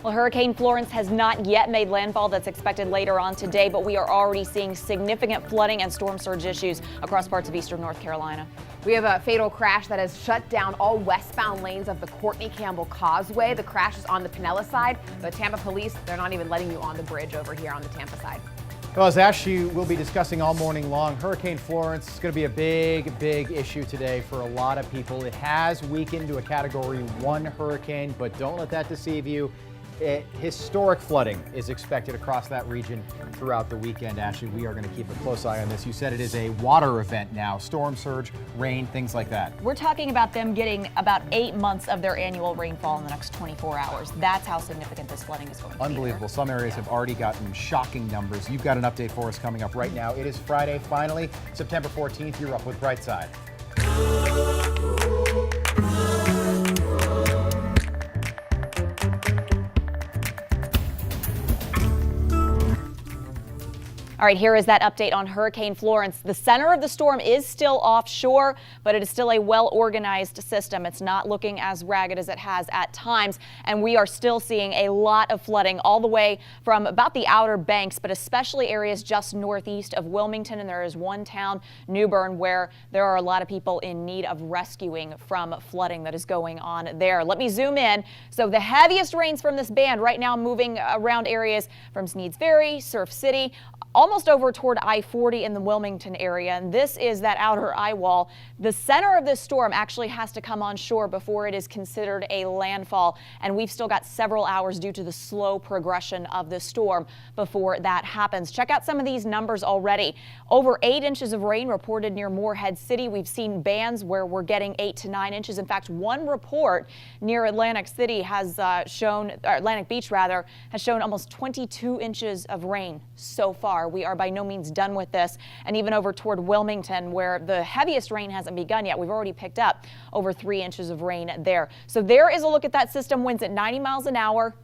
Well, Hurricane Florence has not yet made landfall. That's expected later on today, but we are already seeing significant flooding and storm surge issues across parts of eastern North Carolina. We have a fatal crash that has shut down all westbound lanes of the Courtney Campbell Causeway. The crash is on the Pinellas side. The Tampa police, they're not even letting you on the bridge over here on the Tampa side. Well, as Ashley will be discussing all morning long, Hurricane Florence is going to be a big issue today for a lot of people. It has weakened to a Category 1 hurricane, but don't let that deceive you. Historic flooding is expected across that region throughout the weekend. Ashley, we are going to keep a close eye on this. You said it is a water event now, storm surge, rain, things like that. We're talking about them getting about 8 months of their annual rainfall in the next 24 hours. That's how significant this flooding is going to be. Unbelievable. Some areas have already gotten shocking numbers. You've got an update for us coming up right now. It is Friday, finally, September 14th. You're up with Brightside. All right, here is that update on Hurricane Florence. The center of the storm is still offshore, but it is still a well-organized system. It's not looking as ragged as it has at times, and we are still seeing a lot of flooding all the way from about the Outer Banks, but especially areas just northeast of Wilmington. And there is one town, New Bern, where there are a lot of people in need of rescuing from flooding that is going on there. Let me zoom in. So the heaviest rains from this band right now moving around areas from Sneads Ferry, Surf City, almost over toward I-40 in the Wilmington area. And this is that outer eye wall. The center of this storm actually has to come on shore before it is considered a landfall. And we've still got several hours due to the slow progression of the storm before that happens. Check out some of these numbers already. Over 8 inches of rain reported near Morehead City. We've seen bands where we're getting 8 to 9 inches. In fact, one report near Atlantic City has Atlantic Beach rather, has shown almost 22 inches of rain so far. We are by no means done with this. And even over toward Wilmington, where the heaviest rain hasn't begun yet, we've already picked up over 3 inches of rain there. So there is a look at that system. Winds at 90 miles an hour.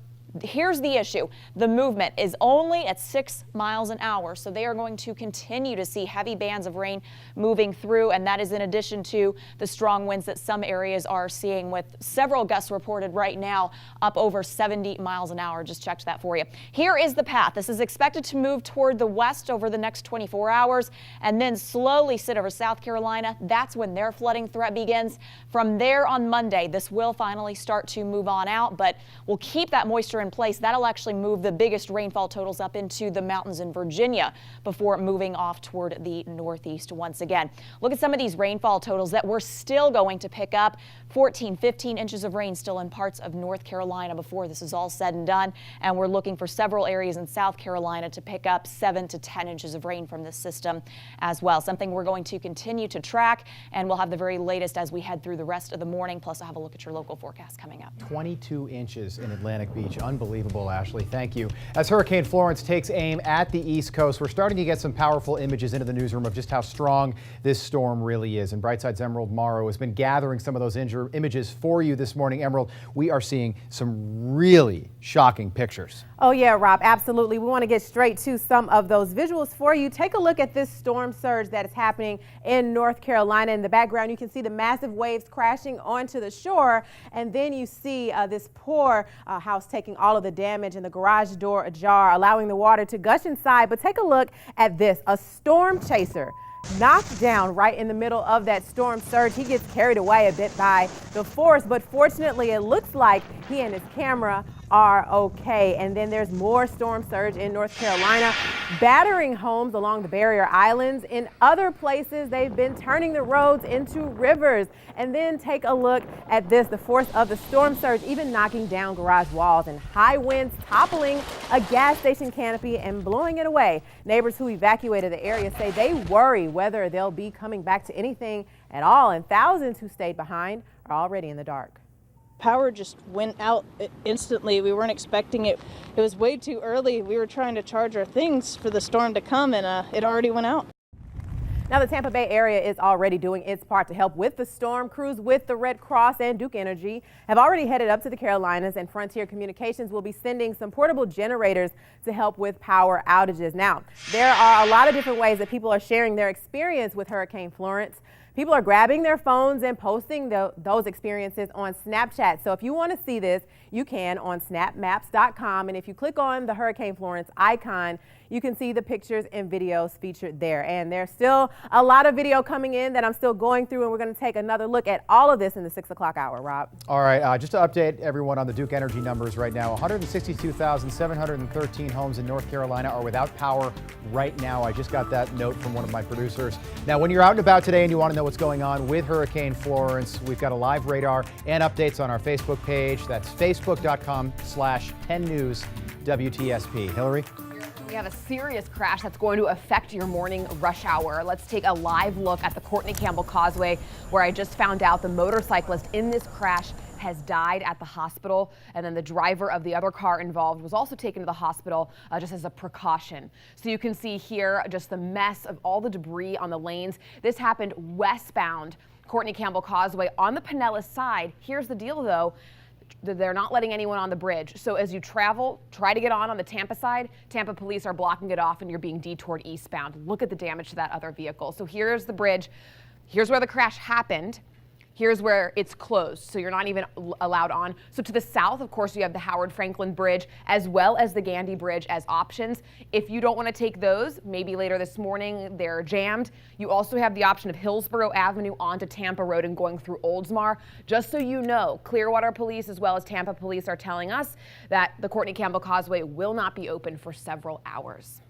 Here's the issue. The movement is only at 6 miles an hour, so they are going to continue to see heavy bands of rain moving through, and that is in addition to the strong winds that some areas are seeing, with several gusts reported right now up over 70 miles an hour. Just checked that for you. Here is the path. This is expected to move toward the west over the next 24 hours and then slowly sit over South Carolina. That's when their flooding threat begins. From there on Monday, this will finally start to move on out, but we'll keep that moisture in place. That'll actually move the biggest rainfall totals up into the mountains in Virginia before moving off toward the northeast once again. Look at some of these rainfall totals that we're still going to pick up. 14, 15 inches of rain still in parts of North Carolina before this is all said and done. And we're looking for several areas in South Carolina to pick up 7 to 10 inches of rain from this system as well. Something we're going to continue to track, and we'll have the very latest as we head through the rest of the morning. Plus, I'll have a look at your local forecast coming up. 22 inches in Atlantic Beach. Unbelievable, Ashley. Thank you. As Hurricane Florence takes aim at the East Coast, we're starting to get some powerful images into the newsroom of just how strong this storm really is. And Brightside's Emerald Morrow has been gathering some of those images for you this morning. Emerald, we are seeing some really shocking pictures. Oh yeah, Rob, absolutely. We want to get straight to some of those visuals for you. Take a look at this storm surge that is happening in North Carolina. In the background, you can see the massive waves crashing onto the shore, and then you see this poor house taking all of the damage and the garage door ajar, allowing the water to gush inside. But take a look at this, a storm chaser knocked down right in the middle of that storm surge. He gets carried away a bit by the force, but fortunately it looks like he and his camera are okay. And then there's more storm surge in North Carolina, battering homes along the barrier islands. In other places, they've been turning the roads into rivers. And then take a look at this, the force of the storm surge, even knocking down garage walls, and high winds toppling a gas station canopy and blowing it away. Neighbors who evacuated the area say they worry whether they'll be coming back to anything at all, and thousands who stayed behind are already in the dark. Power just went out instantly. We weren't expecting it. It was way too early. We were trying to charge our things for the storm to come, and it already went out. Now, the Tampa Bay area is already doing its part to help with the storm. Crews with the Red Cross and Duke Energy have already headed up to the Carolinas, and Frontier Communications will be sending some portable generators to help with power outages. Now, there are a lot of different ways that people are sharing their experience with Hurricane Florence. people are grabbing their phones and posting those experiences on Snapchat. So if you want to see this, you can on snapmaps.com. And if you click on the Hurricane Florence icon, you can see the pictures and videos featured there. And there's still a lot of video coming in that I'm still going through, and we're going to take another look at all of this in the 6 o'clock hour, Rob. All right, just to update everyone on the Duke Energy numbers right now, 162,713 homes in North Carolina are without power right now. I just got that note from one of my producers. Now, when you're out and about today and you want to know what's going on with Hurricane Florence, we've got a live radar and updates on our Facebook page. That's facebook.com/10news WTSP. Hillary? We have a serious crash that's going to affect your morning rush hour. Let's take a live look at the Courtney Campbell Causeway, where I just found out the motorcyclist in this crash has died at the hospital, and then the driver of the other car involved was also taken to the hospital just as a precaution. So you can see here just the mess of all the debris on the lanes. This happened westbound Courtney Campbell Causeway on the Pinellas side. Here's the deal, though. They're not letting anyone on the bridge. So as you travel, try to get on the Tampa side. Tampa police are blocking it off and you're being detoured eastbound. Look at the damage to that other vehicle. So here's the bridge. Here's where the crash happened. Here's where it's closed, so you're not even allowed on. So to the south, of course, you have the Howard Franklin Bridge as well as the Gandy Bridge as options. If you don't want to take those, maybe later this morning they're jammed. You also have the option of Hillsborough Avenue onto Tampa Road and going through Oldsmar. Just so you know, Clearwater police as well as Tampa police are telling us that the Courtney Campbell Causeway will not be open for several hours.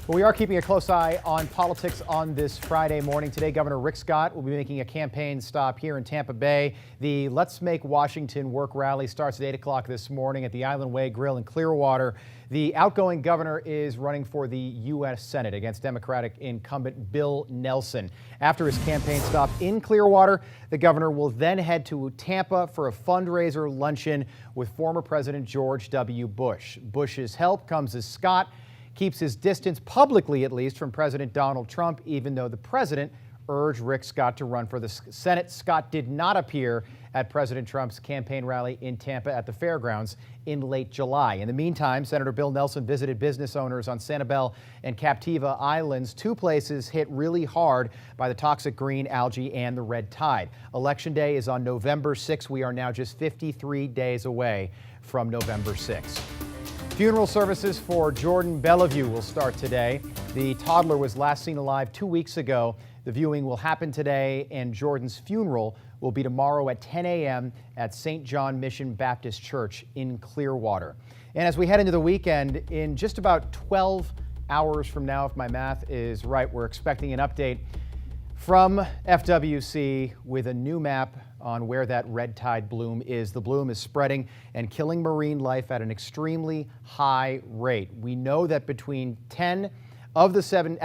Well, we are keeping a close eye on politics on this Friday morning. Today, Governor Rick Scott will be making a campaign stop here in Tampa Bay. The Let's Make Washington Work rally starts at 8 o'clock this morning at the Island Way Grill in Clearwater. The outgoing governor is running for the U.S. Senate against Democratic incumbent Bill Nelson. After his campaign stop in Clearwater, the governor will then head to Tampa for a fundraiser luncheon with former President George W. Bush. Bush's help comes as Scott keeps his distance, publicly at least, from President Donald Trump, even though the president urged Rick Scott to run for the Senate. Scott did not appear at President Trump's campaign rally in Tampa at the fairgrounds in late July. In the meantime, Senator Bill Nelson visited business owners on Sanibel and Captiva Islands, two places hit really hard by the toxic green algae and the red tide. Election Day is on November 6th. We are now just 53 days away from November 6th. Funeral services for Jordan Belliveau will start today. The toddler was last seen alive 2 weeks ago. The viewing will happen today, and Jordan's funeral will be tomorrow at 10 a.m. at St. John Mission Baptist Church in Clearwater. And as we head into the weekend, in just about 12 hours from now, if my math is right, we're expecting an update from FWC with a new map on where that red tide bloom is. The bloom is spreading and killing marine life at an extremely high rate. We know that between at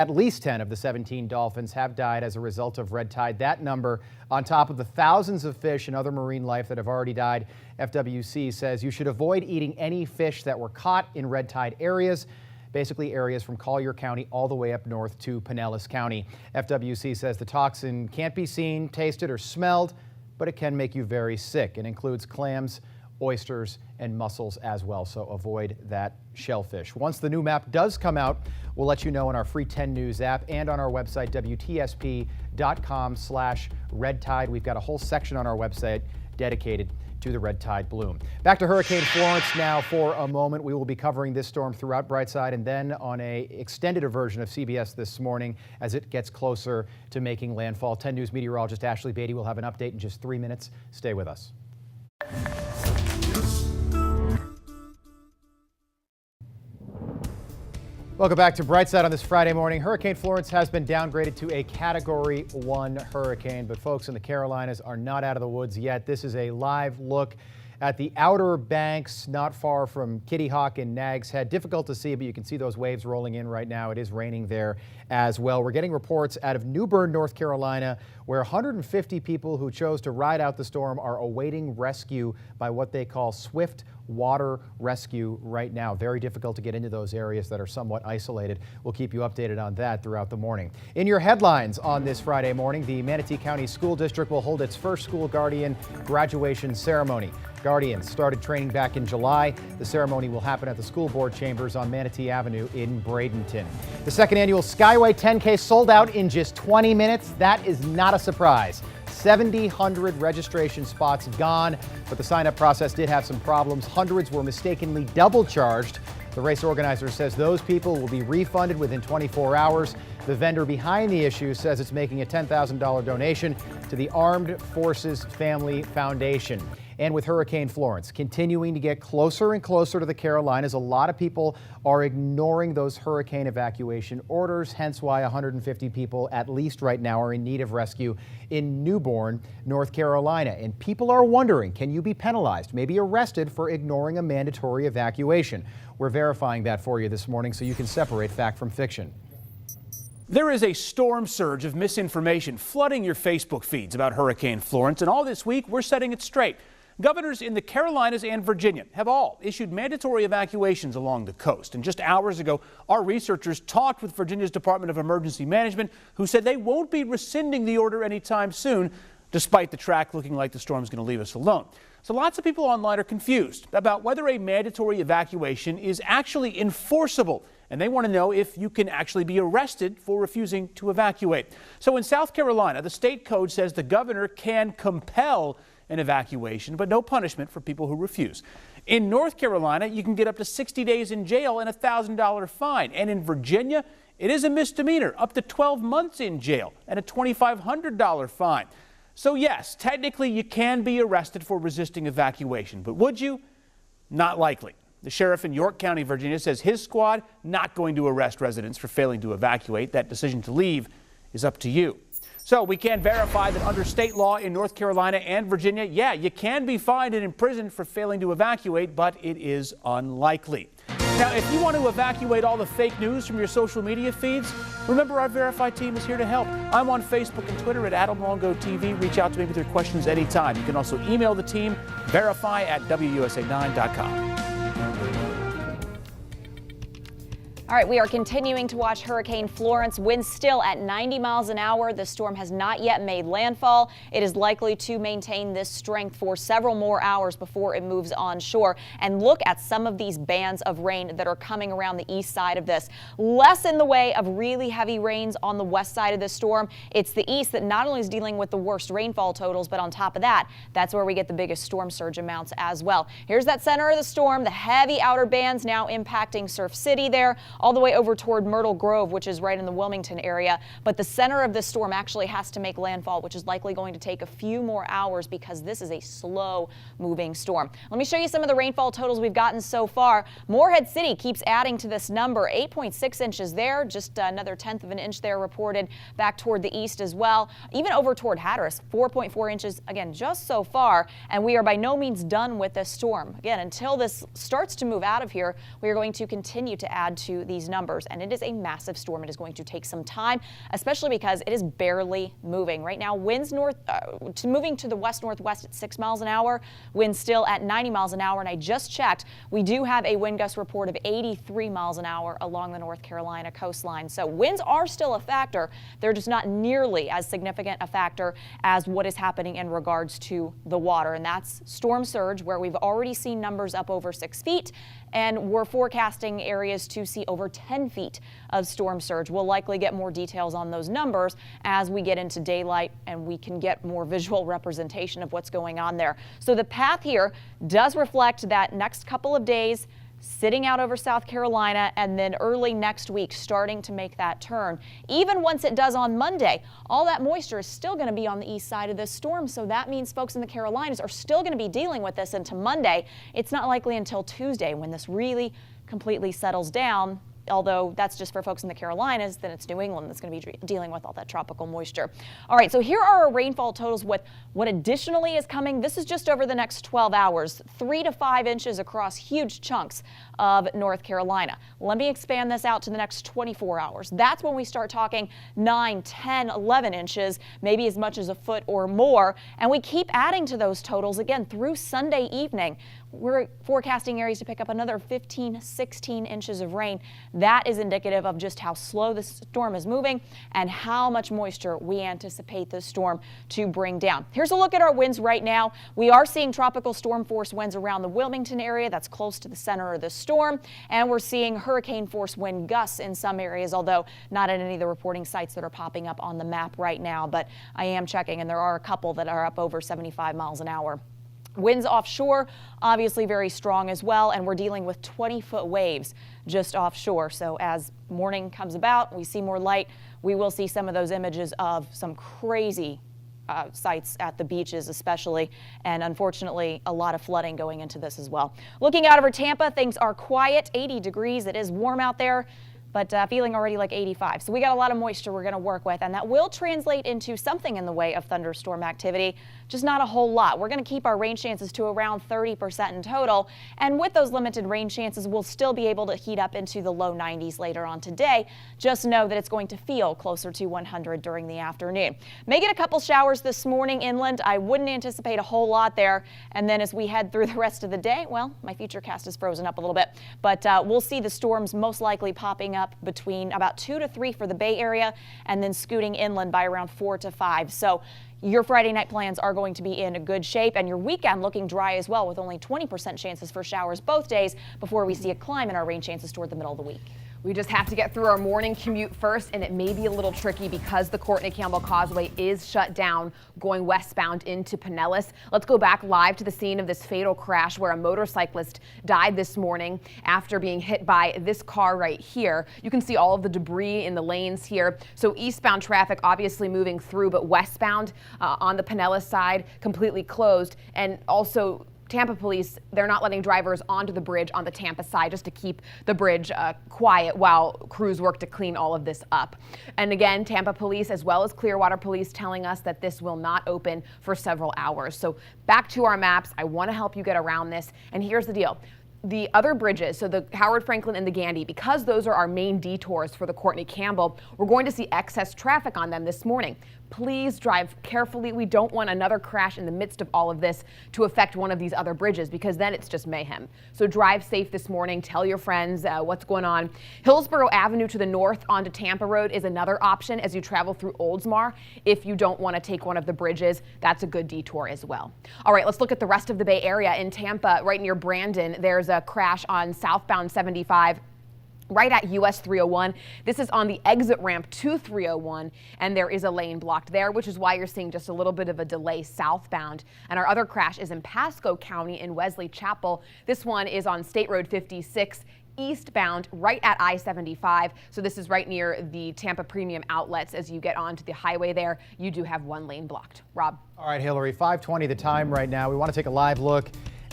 least 10 of the 17 dolphins have died as a result of red tide. That number, on top of the thousands of fish and other marine life that have already died, FWC says you should avoid eating any fish that were caught in red tide areas. Basically areas from Collier County all the way up north to Pinellas County. FWC says the toxin can't be seen, tasted, or smelled, but it can make you very sick. It includes clams, oysters, and mussels as well, so avoid that shellfish. Once the new map does come out, we'll let you know on our free 10 News app and on our website, WTSP.com/red tide. We've got a whole section on our website dedicated to the red tide bloom. Back to Hurricane Florence now for a moment. We will be covering this storm throughout Brightside and then on a extended version of CBS this morning as it gets closer to making landfall. 10 News meteorologist Ashley Beatty will have an update in just 3 minutes. Stay with us. Welcome back to Brightside on this Friday morning. Hurricane Florence has been downgraded to a Category 1 hurricane, but folks in the Carolinas are not out of the woods yet. This is a live look at the Outer Banks, not far from Kitty Hawk and Nags Head. Difficult to see, but you can see those waves rolling in right now. It is raining there as well. We're getting reports out of New Bern, North Carolina, where 150 people who chose to ride out the storm are awaiting rescue by what they call swift water rescue right now. Very difficult to get into those areas that are somewhat isolated. We'll keep you updated on that throughout the morning. In your headlines on this Friday morning, the Manatee County School District will hold its first school guardian graduation ceremony. Guardians started training back in July. The ceremony will happen at the school board chambers on Manatee Avenue in Bradenton. The second annual Skyway 10K sold out in just 20 minutes. That is not a surprise. 7,000 registration spots gone, but the sign-up process did have some problems. Hundreds were mistakenly double charged. The race organizer says those people will be refunded within 24 hours. The vendor behind the issue says it's making a $10,000 donation to the Armed Forces Family Foundation. And with Hurricane Florence continuing to get closer and closer to the Carolinas, a lot of people are ignoring those hurricane evacuation orders, hence why 150 people, at least right now, are in need of rescue in Newborn, North Carolina. And people are wondering, can you be penalized, maybe arrested for ignoring a mandatory evacuation? We're verifying that for you this morning so you can separate fact from fiction. There is a storm surge of misinformation flooding your Facebook feeds about Hurricane Florence, and all this week we're setting it straight. Governors in the Carolinas and Virginia have all issued mandatory evacuations along the coast. And just hours ago, our researchers talked with Virginia's Department of Emergency Management, who said they won't be rescinding the order anytime soon, despite the track looking like the storm's going to leave us alone. So lots of people online are confused about whether a mandatory evacuation is actually enforceable. And they want to know if you can actually be arrested for refusing to evacuate. So in South Carolina, the state code says the governor can compel an evacuation, but no punishment for people who refuse. In North Carolina, you can get up to 60 days in jail and a $1,000 fine. And in Virginia, it is a misdemeanor, up to 12 months in jail and a $2,500 fine. So yes, technically you can be arrested for resisting evacuation, but would you? Not likely. The sheriff in York County, Virginia, says his squad not going to arrest residents for failing to evacuate. That decision to leave is up to you. So we can verify that under state law in North Carolina and Virginia, yeah, you can be fined and imprisoned for failing to evacuate, but it is unlikely. Now, if you want to evacuate all the fake news from your social media feeds, remember our Verify team is here to help. I'm on Facebook and Twitter at AdamLongoTV. Reach out to me with your questions anytime. You can also email the team, verify@WUSA9.com. All right, we are continuing to watch Hurricane Florence. Winds still at 90 miles an hour. The storm has not yet made landfall. It is likely to maintain this strength for several more hours before it moves onshore. And look at some of these bands of rain that are coming around the east side of this. Less in the way of really heavy rains on the west side of the storm. It's the east that not only is dealing with the worst rainfall totals, but on top of that, that's where we get the biggest storm surge amounts as well. Here's that center of the storm, the heavy outer bands now impacting Surf City there, all the way over toward Myrtle Grove, which is right in the Wilmington area. But the center of this storm actually has to make landfall, which is likely going to take a few more hours because this is a slow moving storm. Let me show you some of the rainfall totals we've gotten so far. Morehead City keeps adding to this number, 8.6 inches there, just another 1/10 of an inch there reported back toward the east as well. Even over toward Hatteras, 4.4 inches, again, just so far. And we are by no means done with this storm. Again, until this starts to move out of here, we are going to continue to add to these numbers, and it is a massive storm. It is going to take some time, especially because it is barely moving. Right now, winds moving to the west-northwest at 6 miles an hour, winds still at 90 miles an hour, and I just checked, we do have a wind gust report of 83 miles an hour along the North Carolina coastline. So winds are still a factor. They're just not nearly as significant a factor as what is happening in regards to the water, and that's storm surge, where we've already seen numbers up over 6 feet, and we're forecasting areas to see over 10 feet of storm surge. We'll likely get more details on those numbers as we get into daylight and we can get more visual representation of what's going on there. So the path here does reflect that next couple of days sitting out over South Carolina, and then early next week starting to make that turn. Even once it does on Monday, all that moisture is still going to be on the east side of this storm, so that means folks in the Carolinas are still going to be dealing with this into Monday. It's not likely until Tuesday when this really completely settles down. Although that's just for folks in the Carolinas, then it's New England that's going to be dealing with all that tropical moisture. All right, so here are our rainfall totals with what additionally is coming. This is just over the next 12 hours, 3 to 5 inches across huge chunks of North Carolina. Let me expand this out to the next 24 hours. That's when we start talking 9, 10, 11 inches, maybe as much as a foot or more. And we keep adding to those totals again through Sunday evening. we're forecasting areas to pick up another 15, 16 inches of rain. That is indicative of just how slow the storm is moving and how much moisture we anticipate this storm to bring down. Here's a look at our winds right now. We are seeing tropical storm force winds around the Wilmington area. That's close to the center of the storm. And we're seeing hurricane force wind gusts in some areas, although not at any of the reporting sites that are popping up on the map right now. But I am checking, and there are a couple that are up over 75 miles an hour. Winds offshore, obviously very strong as well, and we're dealing with 20-foot waves just offshore. So as morning comes about, we see more light, we will see some of those images of some crazy sites at the beaches especially, and unfortunately a lot of flooding going into this as well. Looking out over Tampa, things are quiet, 80 degrees. It is warm out there, but feeling already like 85. So we got a lot of moisture we're going to work with, and that will translate into something in the way of thunderstorm activity, just not a whole lot. We're going to keep our rain chances to around 30% in total, and with those limited rain chances, we'll still be able to heat up into the low 90s later on today. Just know that it's going to feel closer to 100 during the afternoon. May get a couple showers this morning inland. I wouldn't anticipate a whole lot there, and then as we head through the rest of the day, well, my futurecast is frozen up a little bit, but we'll see the storms most likely popping up between about 2 to 3 for the Bay Area, and then scooting inland by around 4 to 5. So your Friday night plans are going to be in a good shape, and your weekend looking dry as well, with only 20% chances for showers both days before we see a climb in our rain chances toward the middle of the week. We just have to get through our morning commute first, and it may be a little tricky because the Courtney Campbell Causeway is shut down going westbound into Pinellas. Let's go back live to the scene of this fatal crash where a motorcyclist died this morning after being hit by this car right here. You can see all of the debris in the lanes here. So eastbound traffic obviously moving through, but westbound on the Pinellas side completely closed. And also Tampa police, they're not letting drivers onto the bridge on the Tampa side just to keep the bridge quiet while crews work to clean all of this up. And again, Tampa police as well as Clearwater police telling us that this will not open for several hours. So back to our maps. I want to help you get around this. And here's the deal. The other bridges, so the Howard Franklin and the Gandy, because those are our main detours for the Courtney Campbell, we're going to see excess traffic on them this morning. Please drive carefully. We don't want another crash in the midst of all of this to affect one of these other bridges, because then it's just mayhem. So drive safe this morning. Tell your friends what's going on. Hillsborough Avenue to the north onto Tampa Road is another option as you travel through Oldsmar. If you don't want to take one of the bridges, that's a good detour as well. All right, let's look at the rest of the Bay Area. In Tampa, right near Brandon, there's a crash on southbound 75. Right at US 301. This is on the exit ramp to 301, and there is a lane blocked there, which is why you're seeing just a little bit of a delay southbound. And our other crash is in Pasco County in Wesley Chapel. This one is on State Road 56 eastbound right at I-75. So this is right near the Tampa Premium Outlets. As you get onto the highway there, you do have one lane blocked. Rob. All right, Hillary, 5:20 the time right now. We want to take a live look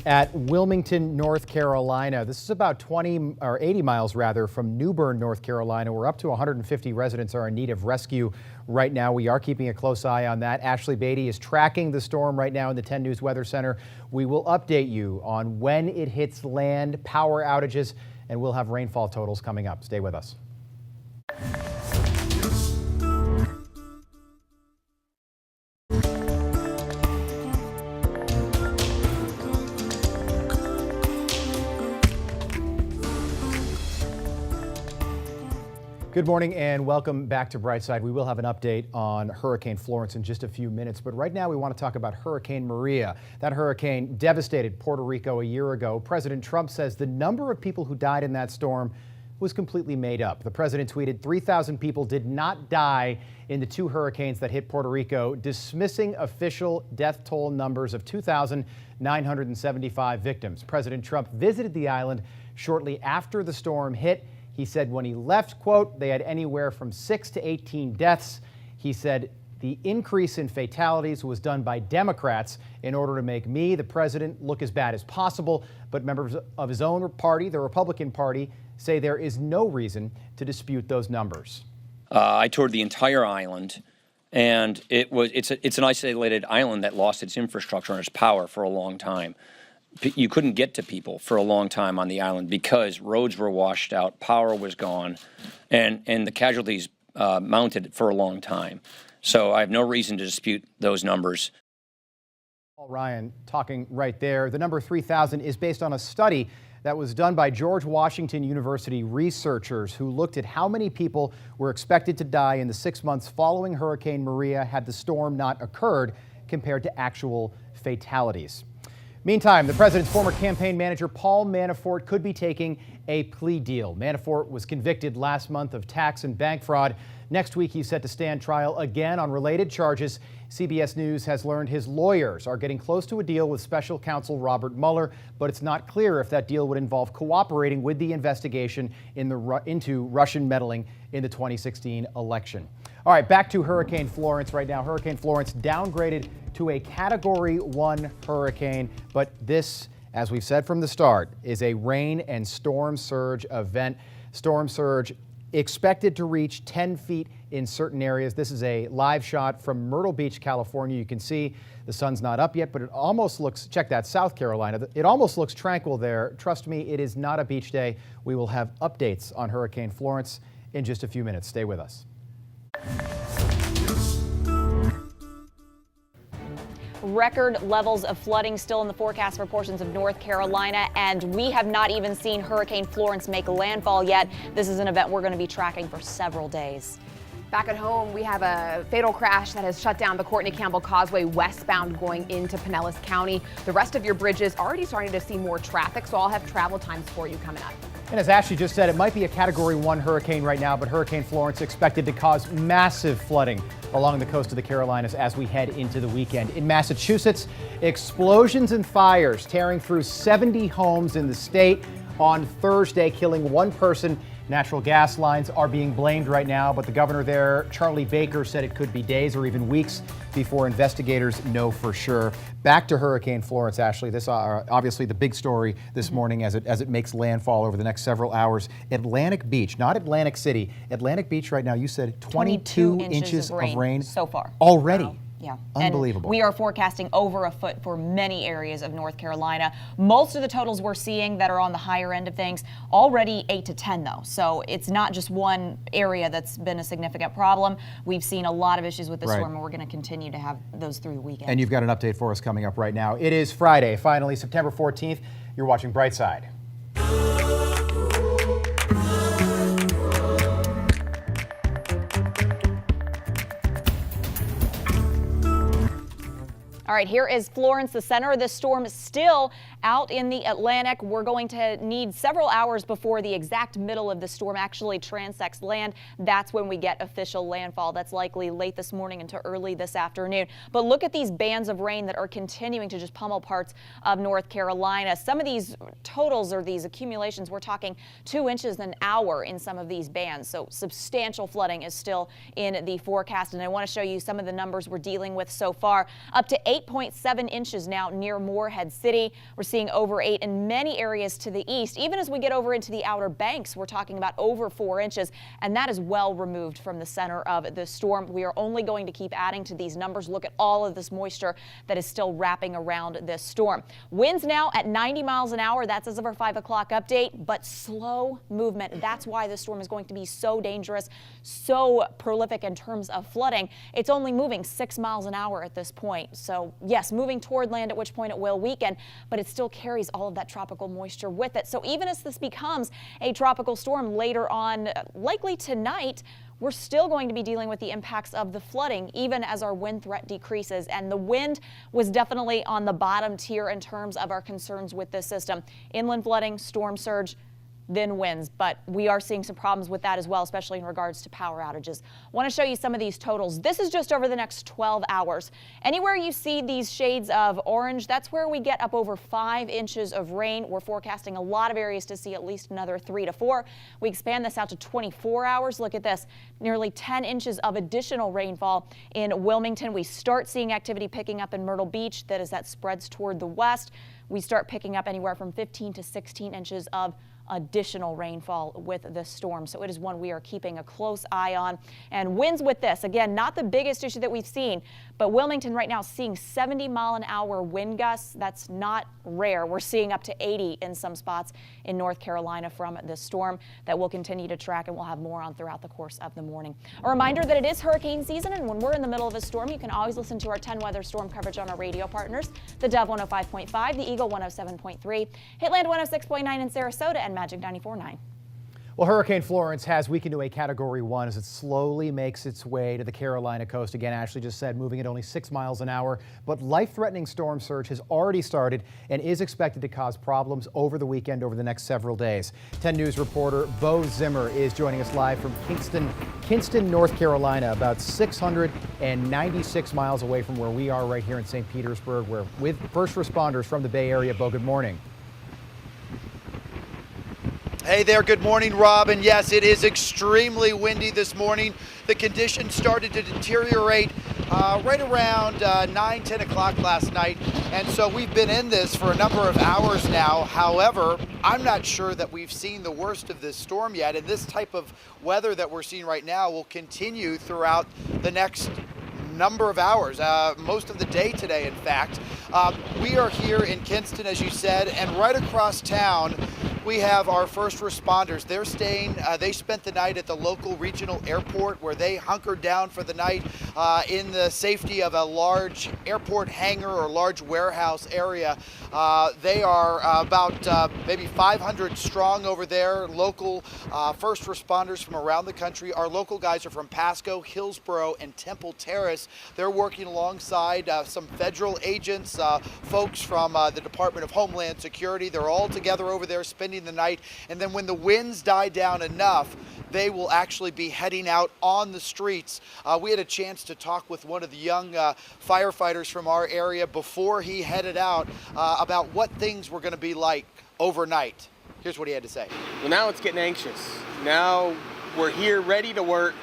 at Wilmington, North Carolina. This is about 20 or 80 miles rather from New Bern, North Carolina. We're up to 150 residents are in need of rescue right now. We are keeping a close eye on that. Ashley Beatty is tracking the storm right now in the 10 News Weather Center. We will update you on when it hits land, power outages, and we'll have rainfall totals coming up. Stay with us. Good morning and welcome back to Brightside. We will have an update on Hurricane Florence in just a few minutes, but right now we want to talk about Hurricane Maria. That hurricane devastated Puerto Rico a year ago. President Trump says the number of people who died in that storm was completely made up. The president tweeted 3,000 people did not die in the two hurricanes that hit Puerto Rico, dismissing official death toll numbers of 2,975 victims. President Trump visited the island shortly after the storm hit. He said when he left, quote, they had anywhere from 6 to 18 deaths. He said the increase in fatalities was done by Democrats in order to make me, the president, look as bad as possible. But members of his own party, the Republican Party, say there is no reason to dispute those numbers. I toured the entire island, and it's an isolated island that lost its infrastructure and its power for a long time. You couldn't get to people for a long time on the island because roads were washed out, power was gone, and the casualties mounted for a long time. So I have no reason to dispute those numbers. Ryan talking right there. The number 3,000 is based on a study that was done by George Washington University researchers who looked at how many people were expected to die in the 6 months following Hurricane Maria had the storm not occurred compared to actual fatalities. Meantime, the president's former campaign manager, Paul Manafort, could be taking a plea deal. Manafort was convicted last month of tax and bank fraud. Next week, he's set to stand trial again on related charges. CBS News has learned his lawyers are getting close to a deal with special counsel Robert Mueller, but it's not clear if that deal would involve cooperating with the investigation into Russian meddling in the 2016 election. All right, back to Hurricane Florence right now. Hurricane Florence downgraded to a Category 1 hurricane, but this, as we've said from the start, is a rain and storm surge event. Storm surge expected to reach 10 feet in certain areas. This is a live shot from Myrtle Beach, California. You can see the sun's not up yet, but it almost looks, check that, South Carolina. It almost looks tranquil there. Trust me, it is not a beach day. We will have updates on Hurricane Florence in just a few minutes. Stay with us. Record levels of flooding still in the forecast for portions of North Carolina, and we have not even seen Hurricane Florence make landfall yet. This is an event we're going to be tracking for several days. Back at home, we have a fatal crash that has shut down the Courtney Campbell Causeway westbound going into Pinellas County. The rest of your bridges already starting to see more traffic, so I'll have travel times for you coming up. And as Ashley just said, it might be a Category 1 hurricane right now, but Hurricane Florence expected to cause massive flooding along the coast of the Carolinas as we head into the weekend. In Massachusetts, explosions and fires tearing through 70 homes in the state on Thursday, killing one person. Natural gas lines are being blamed right now, but the governor there, Charlie Baker, said it could be days or even weeks before investigators know for sure. Back to Hurricane Florence, Ashley. This obviously the big story this morning as it makes landfall over the next several hours. Atlantic Beach, not Atlantic City. Atlantic Beach right now, you said 22 inches of rain so far. Already. Wow. Yeah. Unbelievable. And we are forecasting over a foot for many areas of North Carolina. Most of the totals we're seeing that are on the higher end of things, already 8 to 10 though. So it's not just one area that's been a significant problem. We've seen a lot of issues with the storm, and we're going to continue to have those through the weekend. And you've got an update for us coming up right now. It is Friday, finally, September 14th. You're watching Brightside. All right, here is Florence. The center of this storm is still out in the Atlantic. We're going to need several hours before the exact middle of the storm actually transects land. That's when we get official landfall. That's likely late this morning into early this afternoon. But look at these bands of rain that are continuing to just pummel parts of North Carolina. Some of these totals or these accumulations, we're talking 2 inches an hour in some of these bands. So substantial flooding is still in the forecast. And I want to show you some of the numbers we're dealing with so far. Up to 8.7 inches now near Morehead City. We're seeing over 8 in many areas to the east. Even as we get over into the Outer Banks, we're talking about over 4 inches, and that is well removed from the center of the storm. We are only going to keep adding to these numbers. Look at all of this moisture that is still wrapping around this storm. Winds now at 90 miles an hour. That's as of our 5 o'clock update, but slow movement. That's why this storm is going to be so dangerous, so prolific in terms of flooding. It's only moving 6 miles an hour at this point. So yes, moving toward land, at which point it will weaken, but it still carries all of that tropical moisture with it. So even as this becomes a tropical storm later on, likely tonight, we're still going to be dealing with the impacts of the flooding, even as our wind threat decreases. And the wind was definitely on the bottom tier in terms of our concerns with this system. Inland flooding, storm surge, then winds, but we are seeing some problems with that as well, especially in regards to power outages. I want to show you some of these totals. This is just over the next 12 hours. Anywhere you see these shades of orange, that's where we get up over 5 inches of rain. We're forecasting a lot of areas to see at least another 3 to 4. We expand this out to 24 hours. Look at this, nearly 10 inches of additional rainfall in Wilmington. We start seeing activity picking up in Myrtle Beach. That as that spreads toward the west, we start picking up anywhere from 15 to 16 inches of additional rainfall with this storm. So it is one we are keeping a close eye on. And winds with this, again, not the biggest issue that we've seen, but Wilmington right now seeing 70-mile-an-hour wind gusts. That's not rare. We're seeing up to 80 in some spots in North Carolina from this storm that we'll continue to track, and we'll have more on throughout the course of the morning. A reminder that it is hurricane season, and when we're in the middle of a storm, you can always listen to our 10 weather storm coverage on our radio partners, the Dove 105.5, the Eagle 107.3, Hitland 106.9 in Sarasota, and Magic 94.9. Well, Hurricane Florence has weakened to a Category 1 as it slowly makes its way to the Carolina coast. Again, Ashley just said moving at only 6 miles an hour, but life-threatening storm surge has already started and is expected to cause problems over the weekend, over the next several days. 10 News reporter Bo Zimmer is joining us live from Kinston, North Carolina, about 696 miles away from where we are right here in St. Petersburg, where with first responders from the Bay Area. Bo, good morning. Hey there, good morning, Rob. And yes, it is extremely windy this morning. The conditions started to deteriorate right around 9, 10 o'clock last night. And so we've been in this for a number of hours now. However, I'm not sure that we've seen the worst of this storm yet. And this type of weather that we're seeing right now will continue throughout the next number of hours, most of the day today, in fact. We are here in Kinston, as you said, and right across town, we have our first responders. They're staying, they spent the night at the local regional airport where they hunkered down for the night in the safety of a large airport hangar or large warehouse area. They are about maybe 500 strong over there, local first responders from around the country. Our local guys are from Pasco, Hillsborough, and Temple Terrace. They're working alongside some federal agents, folks from the Department of Homeland Security. They're all together over there spending the night, and then when the winds die down enough, they will actually be heading out on the streets. We had a chance to talk with one of the young firefighters from our area before he headed out about what things were going to be like overnight. Here's what he had to say. Well, now it's getting anxious. Now we're here ready to work,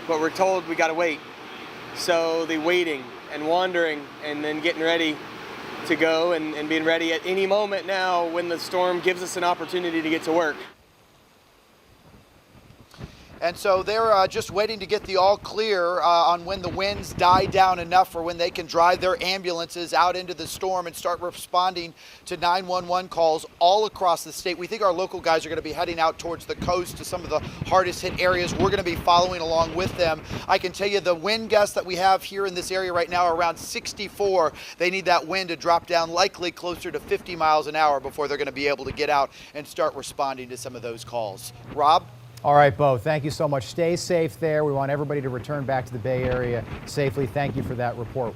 but we're told we got to wait. So the waiting and wandering and then getting ready to go and being ready at any moment now when the storm gives us an opportunity to get to work. And so they're just waiting to get the all clear on when the winds die down enough for when they can drive their ambulances out into the storm and start responding to 911 calls all across the state. We think our local guys are going to be heading out towards the coast to some of the hardest hit areas. We're going to be following along with them. I can tell you the wind gusts that we have here in this area right now are around 64. They need that wind to drop down likely closer to 50 miles an hour before they're going to be able to get out and start responding to some of those calls. Rob? All right, Bo, thank you so much. Stay safe there. We want everybody to return back to the Bay Area safely. Thank you for that report.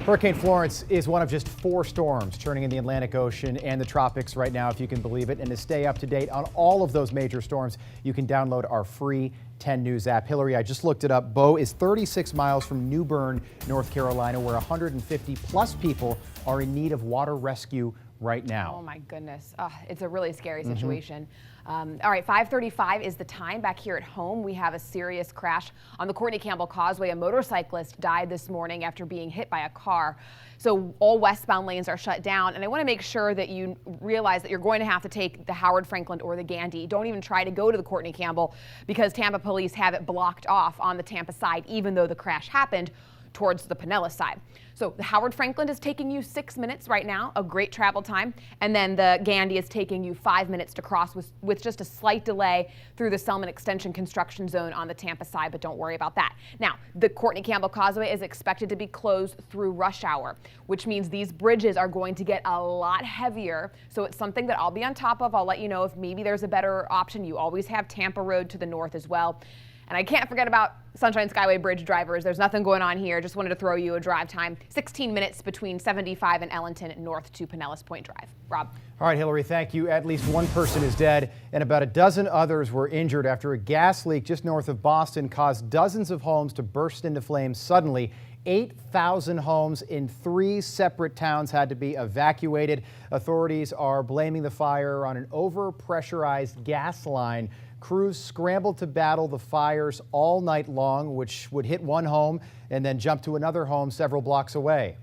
Hurricane Florence is one of just 4 storms churning in the Atlantic Ocean and the tropics right now, if you can believe it. And to stay up to date on all of those major storms, you can download our free 10 News app. Hillary, I just looked it up. Bo is 36 miles from New Bern, North Carolina, where 150 plus people are in need of water rescue right now. Oh my goodness. It's a really scary situation. All right, 5:35 is the time. Back here at home, we have a serious crash on the Courtney Campbell Causeway. A motorcyclist died this morning after being hit by a car. So all westbound lanes are shut down. And I want to make sure that you realize that you're going to have to take the Howard Franklin or the Gandy. Don't even try to go to the Courtney Campbell because Tampa police have it blocked off on the Tampa side, even though the crash happened towards the Pinellas side. So the Howard Franklin is taking you 6 minutes right now, a great travel time. And then the Gandy is taking you 5 minutes to cross with just a slight delay through the Selman Extension construction zone on the Tampa side, but don't worry about that. Now, the Courtney Campbell Causeway is expected to be closed through rush hour, which means these bridges are going to get a lot heavier. So it's something that I'll be on top of. I'll let you know if maybe there's a better option. You always have Tampa Road to the north as well. And I can't forget about Sunshine Skyway Bridge drivers. There's nothing going on here. Just wanted to throw you a drive time. 16 minutes between 75 and Ellington north to Pinellas Point Drive. Rob. All right, Hillary, thank you. At least one person is dead and about a dozen others were injured after a gas leak just north of Boston caused dozens of homes to burst into flames suddenly. 8,000 homes in 3 separate towns had to be evacuated. Authorities are blaming the fire on an overpressurized gas line. Crews scrambled to battle the fires all night long, which would hit one home and then jump to another home several blocks away.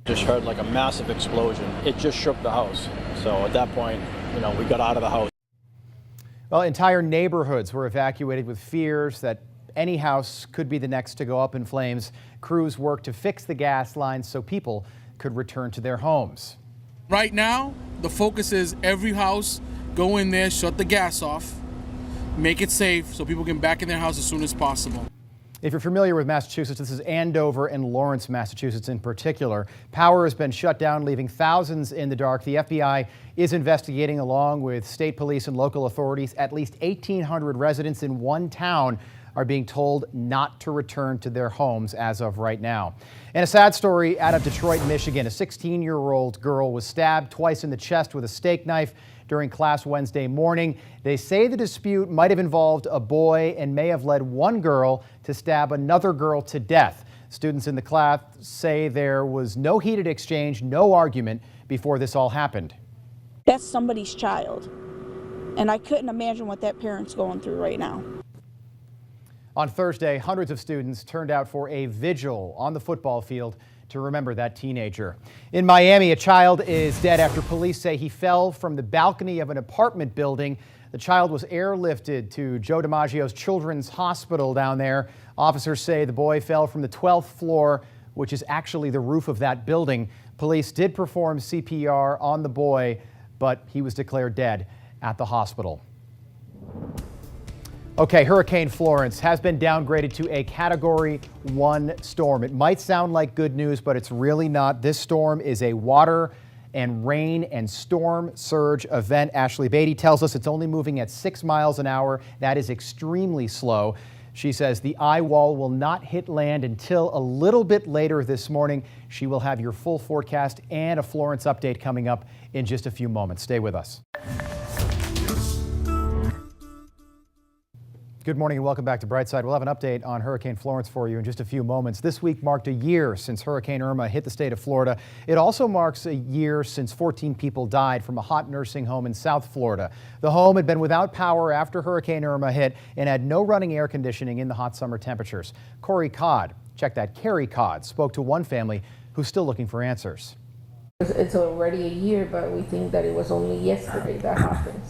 Just heard like a massive explosion. It just shook the house. So at that point, we got out of the house. Well, entire neighborhoods were evacuated with fears that any house could be the next to go up in flames. Crews worked to fix the gas lines so people could return to their homes. Right now, the focus is every house, go in there, shut the gas off, make it safe so people can back in their house as soon as possible. If you're familiar with Massachusetts, this is Andover and Lawrence, Massachusetts in particular. Power has been shut down, leaving thousands in the dark. The FBI is investigating, along with state police and local authorities. At least 1,800 residents in one town are being told not to return to their homes as of right now. And a sad story out of Detroit, Michigan. A 16-year-old girl was stabbed twice in the chest with a steak knife during class Wednesday morning. They say the dispute might have involved a boy and may have led one girl to stab another girl to death. Students in the class say there was no heated exchange, no argument before this all happened. That's somebody's child, and I couldn't imagine what that parent's going through right now. On Thursday, hundreds of students turned out for a vigil on the football field to remember that teenager. In Miami, a child is dead after police say he fell from the balcony of an apartment building. The child was airlifted to Joe DiMaggio's Children's Hospital down there. Officers say the boy fell from the 12th floor, which is actually the roof of that building. Police did perform CPR on the boy, but he was declared dead at the hospital. Okay, Hurricane Florence has been downgraded to a Category 1 storm. It might sound like good news, but it's really not. This storm is a water and rain and storm surge event. Ashley Beatty tells us it's only moving at 6 miles an hour. That is extremely slow. She says the eye wall will not hit land until a little bit later this morning. She will have your full forecast and a Florence update coming up in just a few moments. Stay with us. Good morning and welcome back to Brightside. We'll have an update on Hurricane Florence for you in just a few moments. This week marked a year since Hurricane Irma hit the state of Florida. It also marks a year since 14 people died from a hot nursing home in South Florida. The home had been without power after Hurricane Irma hit and had no running air conditioning in the hot summer temperatures. Carrie Codd spoke to one family who's still looking for answers. It's already a year, but we think that it was only yesterday that happened.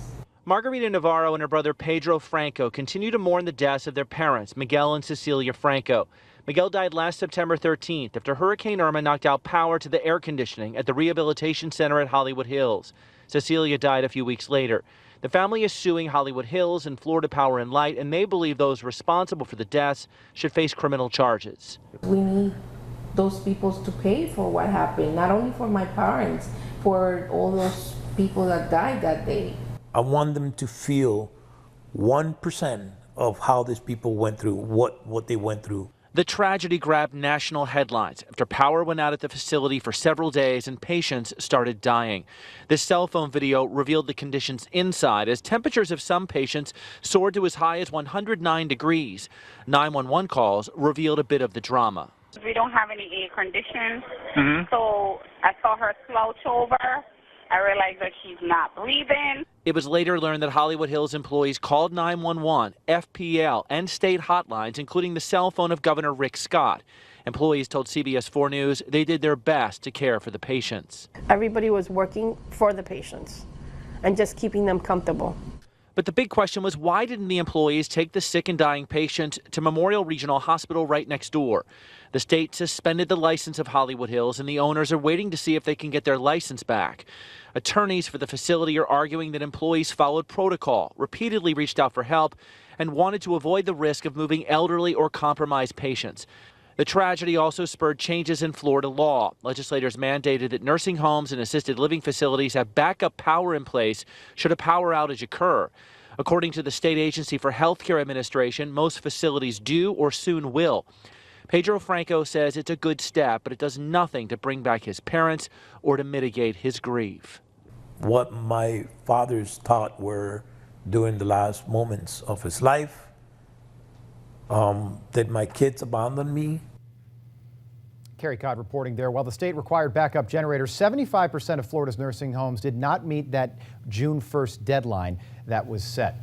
Margarita Navarro and her brother Pedro Franco continue to mourn the deaths of their parents, Miguel and Cecilia Franco. Miguel died last September 13th after Hurricane Irma knocked out power to the air conditioning at the Rehabilitation Center at Hollywood Hills. Cecilia died a few weeks later. The family is suing Hollywood Hills and Florida Power and Light, and they believe those responsible for the deaths should face criminal charges. We need those people to pay for what happened, not only for my parents, for all those people that died that day. I want them to feel 1% of how these people went through, what they went through. The tragedy grabbed national headlines after power went out at the facility for several days and patients started dying. This cell phone video revealed the conditions inside as temperatures of some patients soared to as high as 109 degrees. 911 calls revealed a bit of the drama. We don't have any air conditions, so I saw her slouch over. I realized that she's not breathing. It was later learned that Hollywood Hills employees called 911, FPL, and state hotlines, including the cell phone of Governor Rick Scott. Employees told CBS 4 News they did their best to care for the patients. Everybody was working for the patients and just keeping them comfortable. But the big question was, why didn't the employees take the sick and dying patient to Memorial Regional Hospital right next door? The state suspended the license of Hollywood Hills, and the owners are waiting to see if they can get their license back. Attorneys for the facility are arguing that employees followed protocol, repeatedly reached out for help, and wanted to avoid the risk of moving elderly or compromised patients. The tragedy also spurred changes in Florida law. Legislators mandated that nursing homes and assisted living facilities have backup power in place should a power outage occur. According to the State Agency for Healthcare Administration, most facilities do or soon will. Pedro Franco says it's a good step, but it does nothing to bring back his parents or to mitigate his grief. What my father's thought were during the last moments of his life, that my kids abandoned me. Carrie Codd reporting there. While the state required backup generators, 75% of Florida's nursing homes did not meet that June 1st deadline that was set.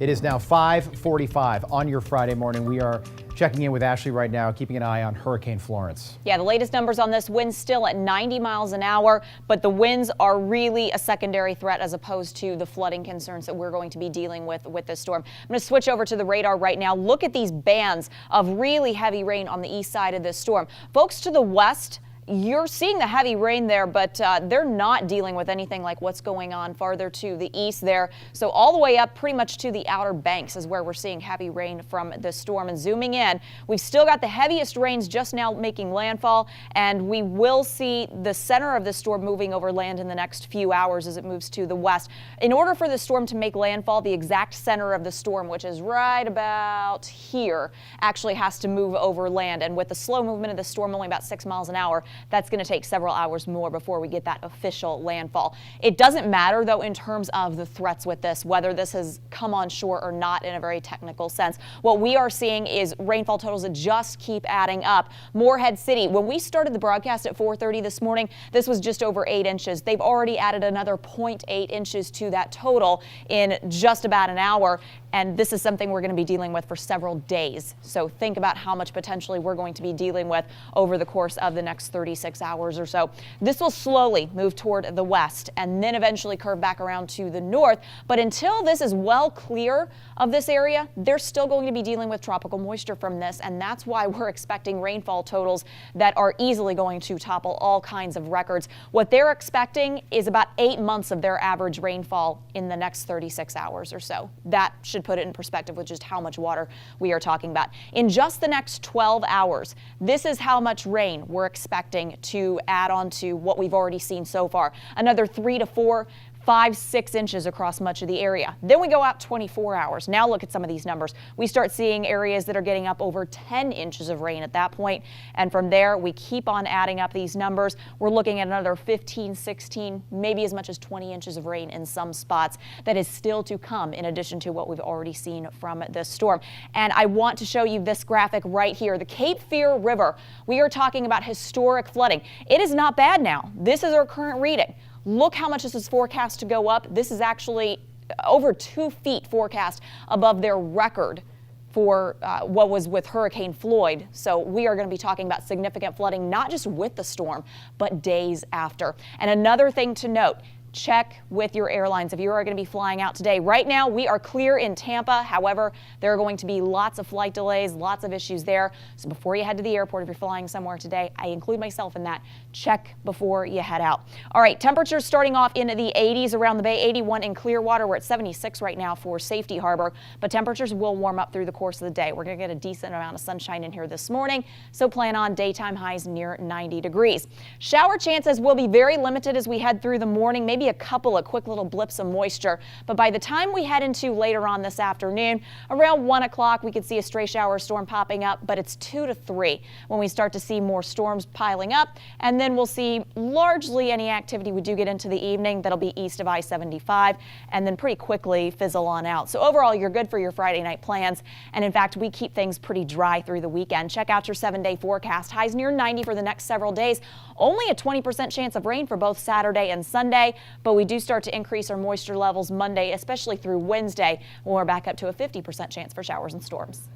It is now 5:45 on your Friday morning. We are checking in with Ashley right now, keeping an eye on Hurricane Florence. Yeah, the latest numbers on this, wind still at 90 miles an hour, but the winds are really a secondary threat as opposed to the flooding concerns that we're going to be dealing with this storm. I'm going to switch over to the radar right now. Look at these bands of really heavy rain on the east side of this storm. Folks to the west, you're seeing the heavy rain there, but they're not dealing with anything like what's going on farther to the east there. So all the way up pretty much to the Outer Banks is where we're seeing heavy rain from the storm. And zooming in, we've still got the heaviest rains just now making landfall, and we will see the center of the storm moving over land in the next few hours as it moves to the west. In order for the storm to make landfall, the exact center of the storm, which is right about here, actually has to move over land. And with the slow movement of the storm, only about 6 miles an hour, that's going to take several hours more before we get that official landfall. It doesn't matter, though, in terms of the threats with this, whether this has come on shore or not in a very technical sense. What we are seeing is rainfall totals that just keep adding up. Morehead City, when we started the broadcast at 4:30 this morning, this was just over 8 inches. They've already added another 0.8 inches to that total in just about an hour. And this is something we're going to be dealing with for several days. So think about how much potentially we're going to be dealing with over the course of the next 36 hours or so. This will slowly move toward the west and then eventually curve back around to the north. But until this is well clear of this area, they're still going to be dealing with tropical moisture from this. And that's why we're expecting rainfall totals that are easily going to topple all kinds of records. What they're expecting is about 8 months of their average rainfall in the next 36 hours or so. That should put it in perspective with just how much water we are talking about. In just the next 12 hours, this is how much rain we're expecting to add on to what we've already seen so far. Another 3 to 4, 5, 6 inches across much of the area. Then we go out 24 hours. Now look at some of these numbers. We start seeing areas that are getting up over 10 inches of rain at that point. And from there, we keep on adding up these numbers. We're looking at another 15, 16, maybe as much as 20 inches of rain in some spots. That is still to come in addition to what we've already seen from this storm. And I want to show you this graphic right here. The Cape Fear River. We are talking about historic flooding. It is not bad now. This is our current reading. Look how much this is forecast to go up. This is actually over 2 feet forecast above their record for what was with Hurricane Floyd. So we are going to be talking about significant flooding, not just with the storm, but days after. And another thing to note, check with your airlines if you are going to be flying out today. Right now, we are clear in Tampa. However, there are going to be lots of flight delays, lots of issues there. So before you head to the airport, if you're flying somewhere today, I include myself in that. Check before you head out. All right, temperatures starting off in the 80s around the Bay, 81 in Clearwater. We're at 76 right now for Safety Harbor, but temperatures will warm up through the course of the day. We're going to get a decent amount of sunshine in here this morning, so plan on daytime highs near 90 degrees. Shower chances will be very limited as we head through the morning, maybe a couple of quick little blips of moisture. But by the time we head into later on this afternoon, around 1 o'clock, we could see a stray shower storm popping up, but it's 2 to 3 when we start to see more storms piling up. And then we'll see largely any activity we do get into the evening that'll be east of I-75 and then pretty quickly fizzle on out. So overall, you're good for your Friday night plans. And in fact, we keep things pretty dry through the weekend. Check out your 7-day forecast. Highs near 90 for the next several days. Only a 20% chance of rain for both Saturday and Sunday, but we do start to increase our moisture levels Monday, especially through Wednesday, when we're back up to a 50% chance for showers and storms.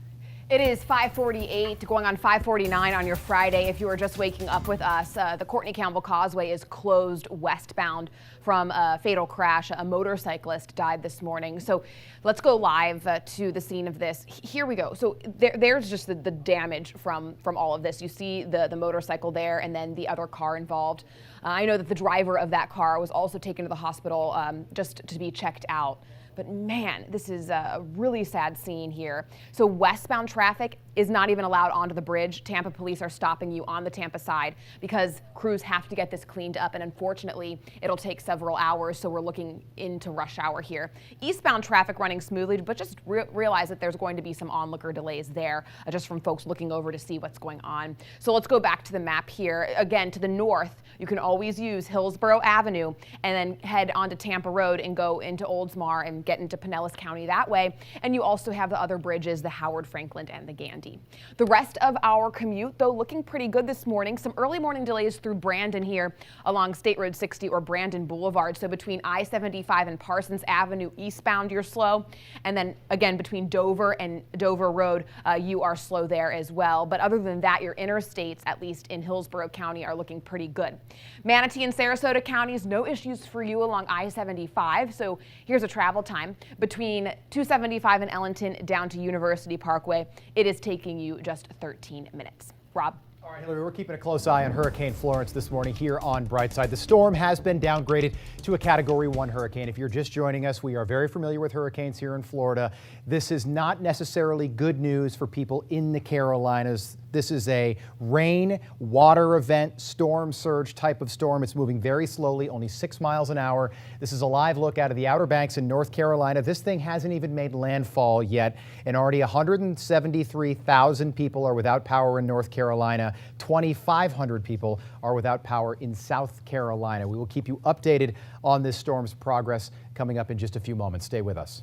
It is 5:48, going on 5:49 on your Friday. If you are just waking up with us, the Courtney Campbell Causeway is closed westbound from a fatal crash. A motorcyclist died this morning. So let's go live to the scene of this. Here we go. So there's just the damage from all of this. You see the motorcycle there and then the other car involved. I know that the driver of that car was also taken to the hospital just to be checked out. But man, this is a really sad scene here. So westbound traffic is not even allowed onto the bridge. Tampa police are stopping you on the Tampa side because crews have to get this cleaned up, and unfortunately, it'll take several hours, so we're looking into rush hour here. Eastbound traffic running smoothly, but just realize that there's going to be some onlooker delays there, just from folks looking over to see what's going on. So let's go back to the map here. Again, to the north, you can always use Hillsborough Avenue and then head onto Tampa Road and go into Oldsmar and get into Pinellas County that way. And you also have the other bridges, the Howard, Franklin, and the Gandy. Sandy. The rest of our commute, though, looking pretty good this morning. Some early morning delays through Brandon here along State Road 60 or Brandon Boulevard. So between I-75 and Parsons Avenue eastbound, you're slow. And then again, between Dover and Dover Road, you are slow there as well. But other than that, your interstates, at least in Hillsborough County, are looking pretty good. Manatee and Sarasota counties, no issues for you along I-75. So here's a travel time between 275 and Ellington down to University Parkway. It is taking you just 13 minutes. Rob. All right, Hillary, we're keeping a close eye on Hurricane Florence this morning here on Brightside. The storm has been downgraded to a Category 1 hurricane. If you're just joining us, we are very familiar with hurricanes here in Florida. This is not necessarily good news for people in the Carolinas. This is a rain, water event, storm surge type of storm. It's moving very slowly, only 6 miles an hour. This is a live look out of the Outer Banks in North Carolina. This thing hasn't even made landfall yet, and already 173,000 people are without power in North Carolina. 2,500 people are without power in South Carolina. We will keep you updated on this storm's progress coming up in just a few moments. Stay with us.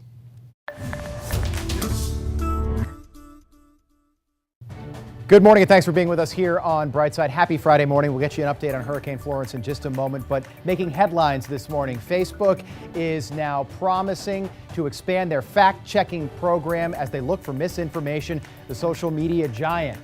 Good morning and thanks for being with us here on Brightside. Happy Friday morning. We'll get you an update on Hurricane Florence in just a moment, but making headlines this morning, Facebook is now promising to expand their fact-checking program as they look for misinformation. The social media giant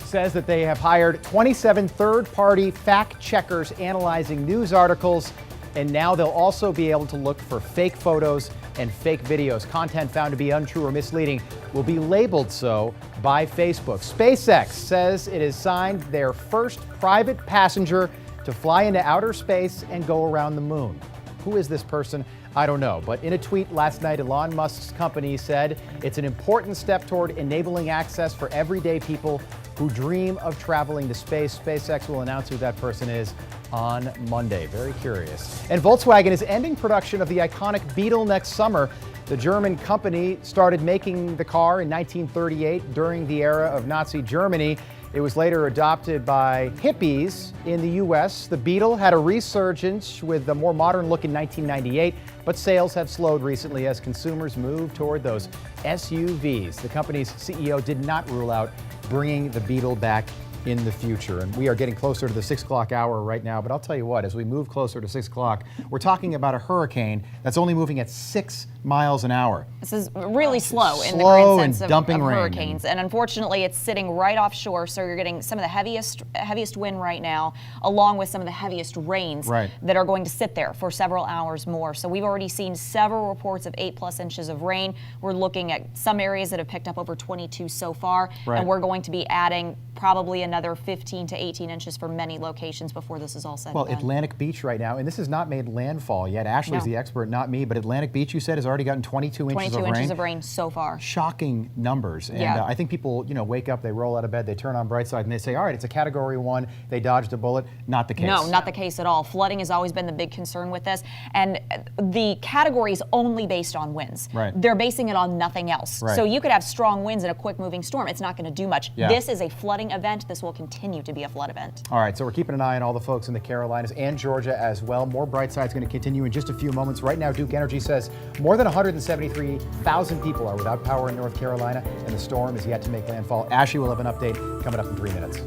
says that they have hired 27 third-party fact-checkers analyzing news articles, and now they'll also be able to look for fake photos and fake videos. Content found to be untrue or misleading will be labeled so by Facebook. SpaceX says it has signed their first private passenger to fly into outer space and go around the moon. Who is this person? I don't know. But in a tweet last night, Elon Musk's company said it's an important step toward enabling access for everyday people who dream of traveling to space. SpaceX will announce who that person is on Monday. Very curious. And Volkswagen is ending production of the iconic Beetle next summer. The German company started making the car in 1938 during the era of Nazi Germany. It was later adopted by hippies in the U.S. The Beetle had a resurgence with a more modern look in 1998, but sales have slowed recently as consumers move toward those SUVs. The company's CEO did not rule out bringing the Beetle back in the future. And we are getting closer to the 6 o'clock hour right now, but I'll tell you what, as we move closer to 6 o'clock, we're talking about a hurricane that's only moving at 6 miles an hour. This is really slow in the Slow grand and sense dumping of rain. hurricanes. And unfortunately, it's sitting right offshore, so you're getting some of the heaviest wind right now, along with some of the heaviest rains that are going to sit there for several hours more. So we've already seen several reports of 8+ inches of rain. We're looking at some areas that have picked up over 22 so far, and we're going to be adding probably another 15 to 18 inches for many locations before this is all said and done. Atlantic Beach right now, and this has not made landfall yet. Ashley's the expert, not me, but Atlantic Beach, you said, has already gotten 22 inches of rain. 22 inches of rain so far. Shocking numbers. And I think people, wake up, they roll out of bed, they turn on Brightside, and they say, all right, it's a Category 1, they dodged a bullet. Not the case. No, not the case at all. Flooding has always been the big concern with this, and the category is only based on winds. They're basing it on nothing else. So you could have strong winds in a quick-moving storm. It's not going to do much. This is a flooding event. This will continue to be a flood event. All right, so we're keeping an eye on all the folks in the Carolinas and Georgia as well. More Brightside's going to continue in just a few moments. Right now, Duke Energy says more than 173,000 people are without power in North Carolina, and the storm is yet to make landfall. Ashley will have an update coming up in 3 minutes.